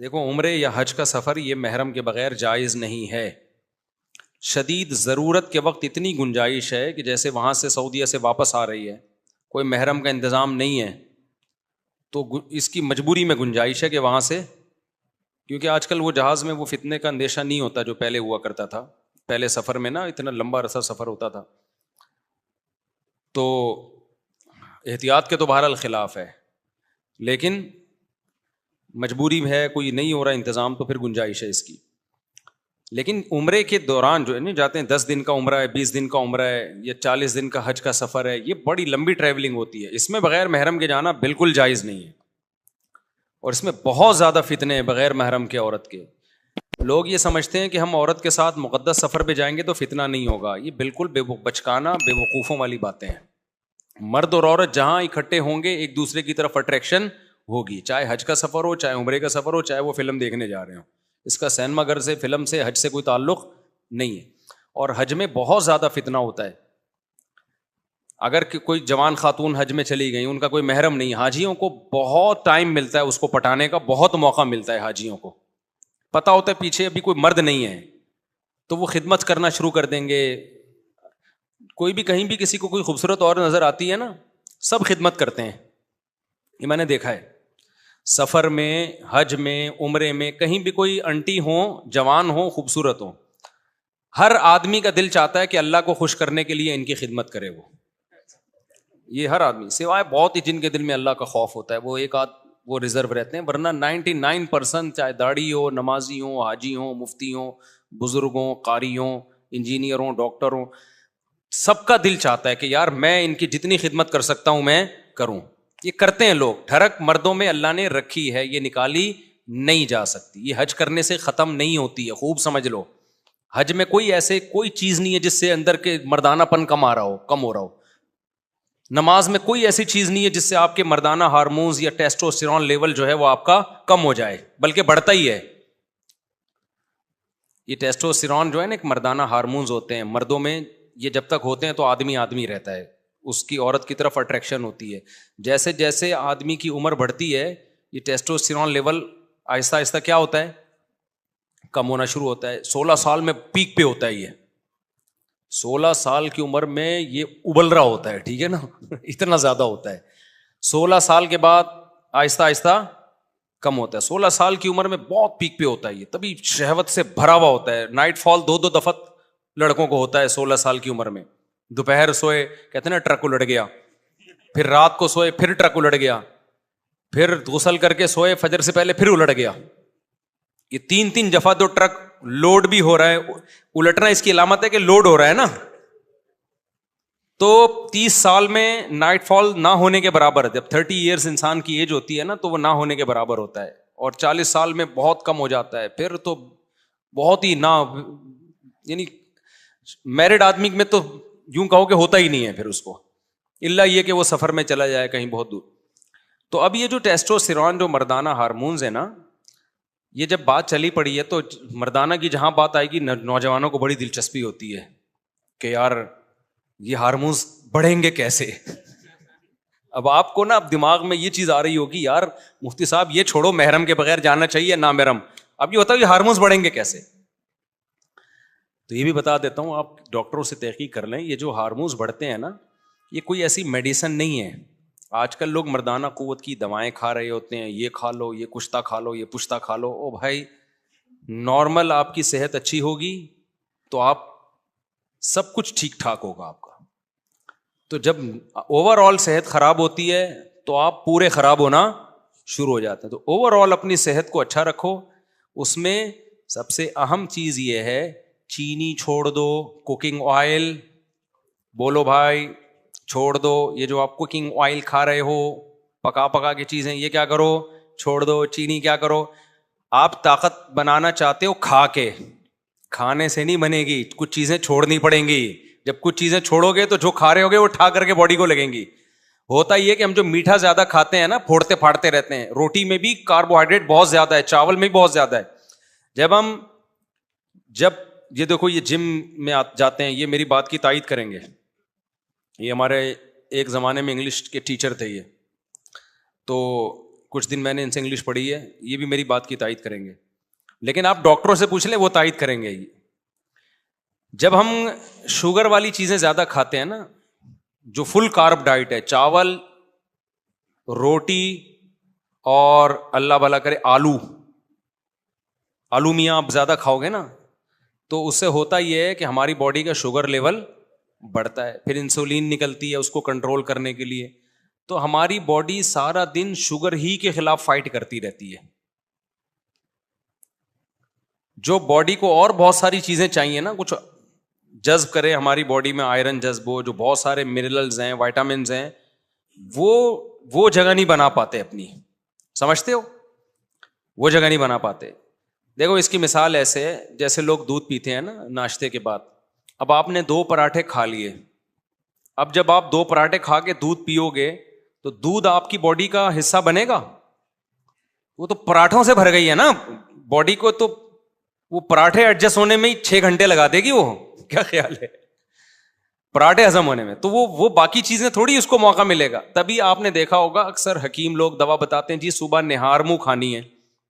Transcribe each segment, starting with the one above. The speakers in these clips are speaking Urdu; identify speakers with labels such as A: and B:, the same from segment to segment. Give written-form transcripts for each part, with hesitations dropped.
A: دیکھو، عمرے یا حج کا سفر یہ محرم کے بغیر جائز نہیں ہے. شدید ضرورت کے وقت اتنی گنجائش ہے کہ جیسے وہاں سے سعودیہ سے واپس آ رہی ہے, کوئی محرم کا انتظام نہیں ہے, تو اس کی مجبوری میں گنجائش ہے کہ وہاں سے, کیونکہ آج کل وہ جہاز میں وہ فتنے کا اندیشہ نہیں ہوتا جو پہلے ہوا کرتا تھا. پہلے سفر میں نا اتنا لمبا عرصہ سفر ہوتا تھا, تو احتیاط کے تو بہرحال خلاف ہے, لیکن مجبوری ہے, کوئی نہیں ہو رہا انتظام, تو پھر گنجائش ہے اس کی. لیکن عمرے کے دوران جو ہے نہیں جاتے ہیں, 10 دن کا عمرہ ہے, 20 دن کا عمرہ ہے, یا 40 دن کا حج کا سفر ہے, یہ بڑی لمبی ٹریولنگ ہوتی ہے. اس میں بغیر محرم کے جانا بالکل جائز نہیں ہے, اور اس میں بہت زیادہ فتنے ہیں بغیر محرم کے عورت کے. لوگ یہ سمجھتے ہیں کہ ہم عورت کے ساتھ مقدس سفر پہ جائیں گے تو فتنہ نہیں ہوگا. یہ بالکل بچکانا, بے وقوفوں والی باتیں ہیں. مرد اور عورت جہاں اکٹھے ہوں گے ایک دوسرے کی طرف اٹریکشن ہوگی, چاہے حج کا سفر ہو, چاہے عمرے کا سفر ہو, چاہے وہ فلم دیکھنے جا رہے ہوں. اس کا سینما گھر سے, فلم سے, حج سے کوئی تعلق نہیں ہے. اور حج میں بہت زیادہ فتنہ ہوتا ہے. اگر کوئی جوان خاتون حج میں چلی گئی, ان کا کوئی محرم نہیں, حاجیوں کو بہت ٹائم ملتا ہے اس کو پٹانے کا, بہت موقع ملتا ہے حاجیوں کو. پتہ ہوتا ہے پیچھے ابھی کوئی مرد نہیں ہے, تو وہ خدمت کرنا شروع کر دیں گے. کوئی بھی کہیں بھی کسی کو کوئی خوبصورت اور نظر آتی ہے نا, سب خدمت کرتے ہیں. یہ میں نے دیکھا ہے سفر میں, حج میں, عمرے میں, کہیں بھی کوئی انٹی ہوں, جوان ہوں, خوبصورت ہوں, ہر آدمی کا دل چاہتا ہے کہ اللہ کو خوش کرنے کے لیے ان کی خدمت کرے. یہ ہر آدمی, سوائے بہت ہی جن کے دل میں اللہ کا خوف ہوتا ہے, وہ ایک آدھ وہ ریزرو رہتے ہیں, ورنہ 99% چاہے داڑھی ہو, نمازی ہوں, حاجی ہوں, مفتی ہوں, بزرگ ہوں, قاری ہوں, انجینئر ہوں, ڈاکٹر ہوں, سب کا دل چاہتا ہے کہ یار میں ان کی جتنی خدمت کر سکتا ہوں میں کروں. یہ کرتے ہیں لوگ. ٹھڑک مردوں میں اللہ نے رکھی ہے, یہ نکالی نہیں جا سکتی. یہ حج کرنے سے ختم نہیں ہوتی ہے, خوب سمجھ لو. حج میں کوئی چیز نہیں ہے جس سے اندر کے مردانہ پن کم ہو رہا ہو. نماز میں کوئی ایسی چیز نہیں ہے جس سے آپ کے مردانہ ہارمونز یا ٹیسٹوسٹیرون لیول جو ہے وہ آپ کا کم ہو جائے, بلکہ بڑھتا ہی ہے. یہ ٹیسٹوسٹیرون جو ہے نا ایک مردانہ ہارمونز ہوتے ہیں مردوں میں, یہ جب تک ہوتے ہیں تو آدمی رہتا ہے, اس کی عورت کی طرف اٹریکشن ہوتی ہے. جیسے جیسے آدمی کی عمر بڑھتی ہے یہ ٹیسٹوسٹیرون لیول آہستہ آہستہ کیا ہوتا ہے, کم ہونا شروع ہوتا ہے. 16 سال میں پیک پہ ہوتا ہے. یہ 16 سال کی عمر میں یہ ابل رہا ہوتا ہے, ٹھیک ہے نا, اتنا زیادہ ہوتا ہے. 16 سال کے بعد آہستہ آہستہ کم ہوتا ہے. 16 سال کی عمر میں بہت پیک پہ ہوتا ہے یہ, تبھی شہوت سے بھرا ہوا ہوتا ہے. نائٹ فال 2 دفعہ لڑکوں کو ہوتا ہے 16 سال کی عمر میں. دوپہر سوئے, کہتے ہیں نا ٹرک الٹ گیا, پھر رات کو سوئے پھر ٹرک الٹ گیا, پھر غسل کر کے سوئے فجر سے پہلے پھر الٹ گیا. یہ 3 دفعہ تو ٹرک لوڈ بھی ہو رہا ہے. الٹنا اس کی علامت ہے کہ لوڈ ہو رہا ہے نا. تو 30 سال میں نائٹ فال نہ ہونے کے برابر ہے. جب 30 ایئرس انسان کی ایج ہوتی ہے نا تو وہ نہ ہونے کے برابر ہوتا ہے, اور 40 سال میں بہت کم ہو جاتا ہے. پھر تو بہت ہی نہ, یعنی میرڈ آدمی میں تو یوں کہو کہ ہوتا ہی نہیں ہے پھر اس کو, الا یہ کہ وہ سفر میں چلا جائے کہیں بہت دور. تو اب یہ جو ٹیسٹوسٹیرون جو مردانہ ہارمونز ہے نا, یہ جب بات چلی پڑی ہے تو مردانہ کی جہاں بات آئے گی نوجوانوں کو بڑی دلچسپی ہوتی ہے کہ یار یہ ہارمونز بڑھیں گے کیسے. اب آپ کو نا اب دماغ میں یہ چیز آ رہی ہوگی یار مفتی صاحب یہ چھوڑو, محرم کے بغیر جانا چاہیے نہ محرم, اب یہ بتاؤ یہ ہارمونز بڑھیں گے کیسے. تو یہ بھی بتا دیتا ہوں, آپ ڈاکٹروں سے تحقیق کر لیں. یہ جو ہارمونز بڑھتے ہیں نا یہ کوئی ایسی میڈیسن نہیں ہے. آج کل لوگ مردانہ قوت کی دوائیں کھا رہے ہوتے ہیں, یہ کھا لو, یہ کشتا کھا لو, یہ پشتا کھا لو. او بھائی, نارمل آپ کی صحت اچھی ہوگی تو آپ سب کچھ ٹھیک ٹھاک ہوگا آپ کا. تو جب اوور آل صحت خراب ہوتی ہے تو آپ پورے خراب ہونا شروع ہو جاتے ہیں. تو اوور آل اپنی صحت کو اچھا رکھو. اس میں سب سے اہم چیز یہ ہے چینی چھوڑ دو, کوکنگ آئل بولو بھائی چھوڑ دو. یہ جو آپ کوکنگ آئل کھا رہے ہو, پکا کی چیزیں, یہ کیا کرو, چھوڑ دو. چینی کیا کرو, آپ طاقت بنانا چاہتے ہو کھا کے, کھانے سے نہیں بنے گی, کچھ چیزیں چھوڑنی پڑیں گی. جب کچھ چیزیں چھوڑو گے تو جو کھا رہے ہوگے وہ ٹھا کر کے باڈی کو لگیں گی. ہوتا یہ کہ ہم جو میٹھا زیادہ کھاتے ہیں نا, پھوڑتے پھاڑتے رہتے ہیں. روٹی میں بھی کاربوہائیڈریٹ بہت زیادہ ہے, چاول میں بھی بہت زیادہ ہے. جب یہ دیکھو یہ جم میں جاتے ہیں, یہ میری بات کی تائید کریں گے, یہ ہمارے ایک زمانے میں انگلش کے ٹیچر تھے یہ, تو کچھ دن میں نے ان سے انگلش پڑھی ہے, یہ بھی میری بات کی تائید کریں گے, لیکن آپ ڈاکٹروں سے پوچھ لیں وہ تائید کریں گے. جب ہم شوگر والی چیزیں زیادہ کھاتے ہیں نا, جو فل کارب ڈائٹ ہے, چاول, روٹی اور اللہ بھلا کرے آلو میاں آپ زیادہ کھاؤ گے نا, تو اس سے ہوتا یہ ہے کہ ہماری باڈی کا شوگر لیول بڑھتا ہے, پھر انسولین نکلتی ہے اس کو کنٹرول کرنے کے لیے, تو ہماری باڈی سارا دن شوگر ہی کے خلاف فائٹ کرتی رہتی ہے. جو باڈی کو اور بہت ساری چیزیں چاہیے نا, کچھ جذب کرے ہماری باڈی میں, آئرن جذب ہو, جو بہت سارے منرلز ہیں, وائٹامنز ہیں, وہ جگہ نہیں بنا پاتے اپنی, سمجھتے ہو, وہ جگہ نہیں بنا پاتے. دیکھو اس کی مثال ایسے ہے جیسے لوگ دودھ پیتے ہیں نا ناشتے کے بعد. اب آپ نے 2 پراٹھے کھا لیے, اب جب آپ 2 پراٹھے کھا کے دودھ پیو گے تو دودھ آپ کی باڈی کا حصہ بنے گا؟ وہ تو پراٹھوں سے بھر گئی ہے نا باڈی کو, تو وہ پراٹھے ایڈجسٹ ہونے میں ہی 6 گھنٹے لگا دے گی. وہ کیا خیال ہے پراٹھے ہضم ہونے میں؟ تو وہ باقی چیزیں تھوڑی اس کو موقع ملے گا. تبھی آپ نے دیکھا ہوگا اکثر حکیم لوگ دوا بتاتے ہیں جی صبح نہار منہ کھانی ہے.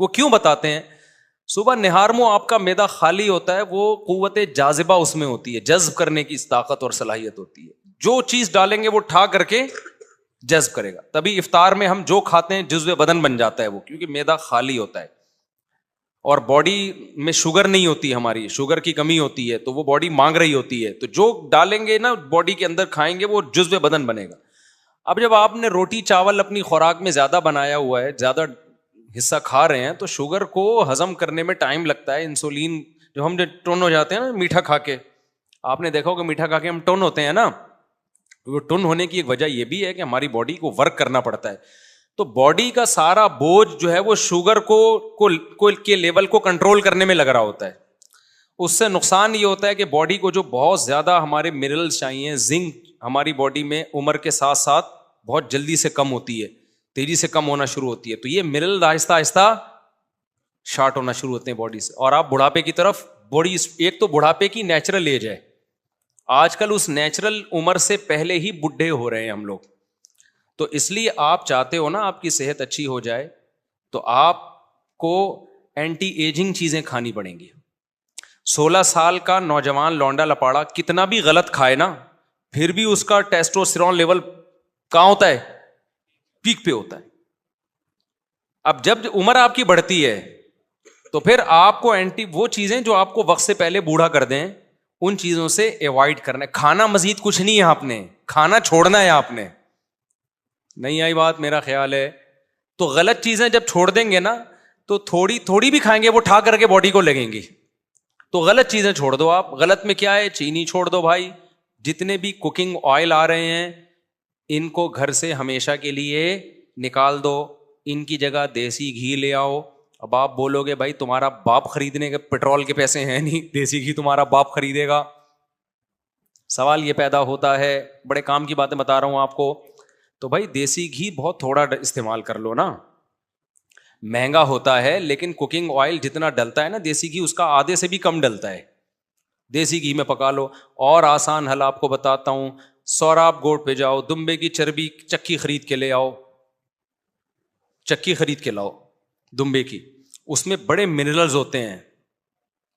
A: وہ کیوں بتاتے ہیں؟ صبح نہار منہ آپ کا معدہ خالی ہوتا ہے, وہ قوت جاذبہ اس میں ہوتی ہے, جذب کرنے کی طاقت اور صلاحیت ہوتی ہے. جو چیز ڈالیں گے وہ ٹھا کر کے جذب کرے گا. تبھی افطار میں ہم جو کھاتے ہیں جزو بدن بن جاتا ہے وہ, کیونکہ معدہ خالی ہوتا ہے اور باڈی میں شوگر نہیں ہوتی, ہماری شوگر کی کمی ہوتی ہے, تو وہ باڈی مانگ رہی ہوتی ہے, تو جو ڈالیں گے نا باڈی کے اندر کھائیں گے وہ جزو بدن بنے گا. اب جب آپ نے روٹی چاول اپنی خوراک میں زیادہ بنایا ہوا ہے, زیادہ حصہ کھا رہے ہیں, تو شوگر کو ہضم کرنے میں ٹائم لگتا ہے. انسولین جو ہم ٹن ہو جاتے ہیں نا میٹھا کھا کے, آپ نے دیکھا ہوگا میٹھا کھا کے ہم ٹن ہوتے ہیں نا, وہ ٹن ہونے کی ایک وجہ یہ بھی ہے کہ ہماری باڈی کو ورک کرنا پڑتا ہے. تو باڈی کا سارا بوجھ جو ہے وہ شوگر کو کے لیول کو کنٹرول کرنے میں لگ رہا ہوتا ہے. اس سے نقصان یہ ہوتا ہے کہ باڈی کو جو بہت زیادہ ہمارے منرلز چاہیے, زنک ہماری باڈی میں عمر کے ساتھ ساتھ بہت جلدی سے کم ہوتی ہے, تیزی سے کم ہونا شروع ہوتی ہے. تو یہ منرل آہستہ آہستہ شارٹ ہونا شروع ہوتے ہیں باڈی سے, اور آپ بڑھاپے کی طرف باڈی, ایک تو بڑھاپے کی نیچرل ایج ہے, آج کل اس نیچرل عمر سے پہلے ہی بڈھے ہو رہے ہیں ہم لوگ. تو اس لیے آپ چاہتے ہو نا آپ کی صحت اچھی ہو جائے, تو آپ کو اینٹی ایجنگ چیزیں کھانی پڑیں گی. 16 سال کا نوجوان لونڈا لپاڑا کتنا بھی غلط کھائے نا, پھر بھی اس کا ٹیسٹوسٹیرون لیول کہاں ہوتا ہے؟ پیک پہ ہوتا ہے. اب جب عمر آپ کی بڑھتی ہے تو پھر آپ کو وہ چیزیں جو آپ کو وقت سے پہلے بوڑھا کر دیں, ان چیزوں سے ایوائڈ کرنا ہے. کھانا مزید کچھ نہیں ہے, آپ نے کھانا چھوڑنا ہے. آپ نے نہیں آئی بات میرا خیال ہے. تو غلط چیزیں جب چھوڑ دیں گے نا تو تھوڑی تھوڑی بھی کھائیں گے وہ ٹھا کر کے باڈی کو لگیں گی. تو غلط چیزیں چھوڑ دو آپ. غلط میں کیا ہے؟ چینی چھوڑ دو بھائی. جتنے بھی کوکنگ آئل آ رہے ہیں ان کو گھر سے ہمیشہ کے لیے نکال دو, ان کی جگہ دیسی گھی لے آؤ. اب آپ بولو گے بھائی تمہارا باپ خریدنے کے پیٹرول کے پیسے ہیں نہیں, دیسی گھی تمہارا باپ خریدے گا. سوال یہ پیدا ہوتا ہے, بڑے کام کی باتیں بتا رہا ہوں آپ کو. تو بھائی دیسی گھی بہت تھوڑا استعمال کر لو نا, مہنگا ہوتا ہے لیکن کوکنگ آئل جتنا ڈلتا ہے نا دیسی گھی, اس کا آدھے سے بھی کم ڈلتا ہے. دیسی گھی میں پکا لو. اور آسان حل آپ کو بتاتا ہوں, سوراب گوٹ پہ جاؤ, دمبے کی چربی چکی خرید کے لے آؤ, چکی خرید کے لاؤ دمبے کی. اس میں بڑے منرلز ہوتے ہیں,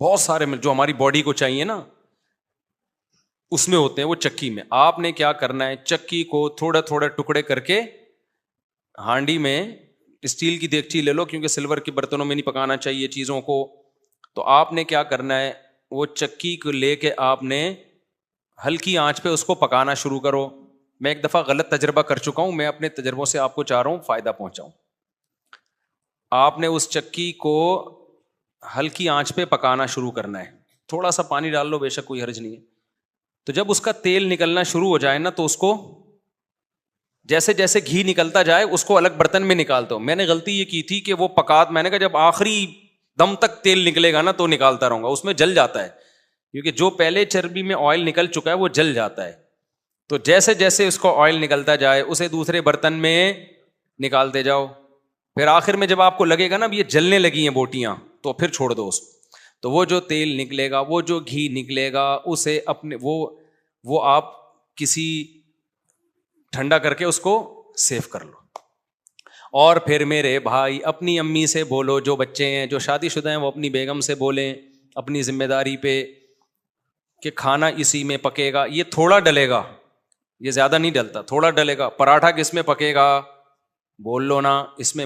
A: بہت سارے جو ہماری باڈی کو چاہیے نا اس میں ہوتے ہیں, وہ چکی میں. آپ نے کیا کرنا ہے, چکی کو تھوڑے تھوڑے ٹکڑے کر کے ہانڈی میں, اسٹیل کی دیگچی لے لو کیونکہ سلور کے برتنوں میں نہیں پکانا چاہیے چیزوں کو. تو آپ نے کیا کرنا ہے, وہ چکی کو لے کے آپ نے ہلکی آنچ پہ اس کو پکانا شروع کرو. میں ایک دفعہ غلط تجربہ کر چکا ہوں, میں اپنے تجربوں سے آپ کو چاہ رہا ہوں فائدہ پہنچاؤں. آپ نے اس چکی کو ہلکی آنچ پہ پکانا شروع کرنا ہے, تھوڑا سا پانی ڈال لو, بے شک کوئی حرج نہیں ہے. تو جب اس کا تیل نکلنا شروع ہو جائے نا تو اس کو جیسے جیسے گھی نکلتا جائے اس کو الگ برتن میں نکالتا ہوں. میں نے غلطی یہ کی تھی کہ وہ میں نے کہا جب آخری دم تک تیل نکلے گا نا تو نکالتا رہوں گا, اس میں جل جاتا ہے کیونکہ جو پہلے چربی میں آئل نکل چکا ہے وہ جل جاتا ہے. تو جیسے جیسے اس کو آئل نکلتا جائے اسے دوسرے برتن میں نکالتے جاؤ. پھر آخر میں جب آپ کو لگے گا نا یہ جلنے لگی ہیں بوٹیاں تو پھر چھوڑ دو اس کو. تو وہ جو تیل نکلے گا, وہ جو گھی نکلے گا, اسے اپنے وہ آپ کسی ٹھنڈا کر کے اس کو سیو کر لو. اور پھر میرے بھائی اپنی امی سے بولو، جو بچے ہیں جو شادی شدہ ہیں وہ اپنی بیگم سے بولیں اپنی ذمہ داری پہ کہ کھانا اسی میں پکے گا، یہ تھوڑا ڈلے گا، یہ زیادہ نہیں ڈلتا، تھوڑا ڈلے گا. پراٹھا کس میں پکے گا؟ بول لو نا، اس میں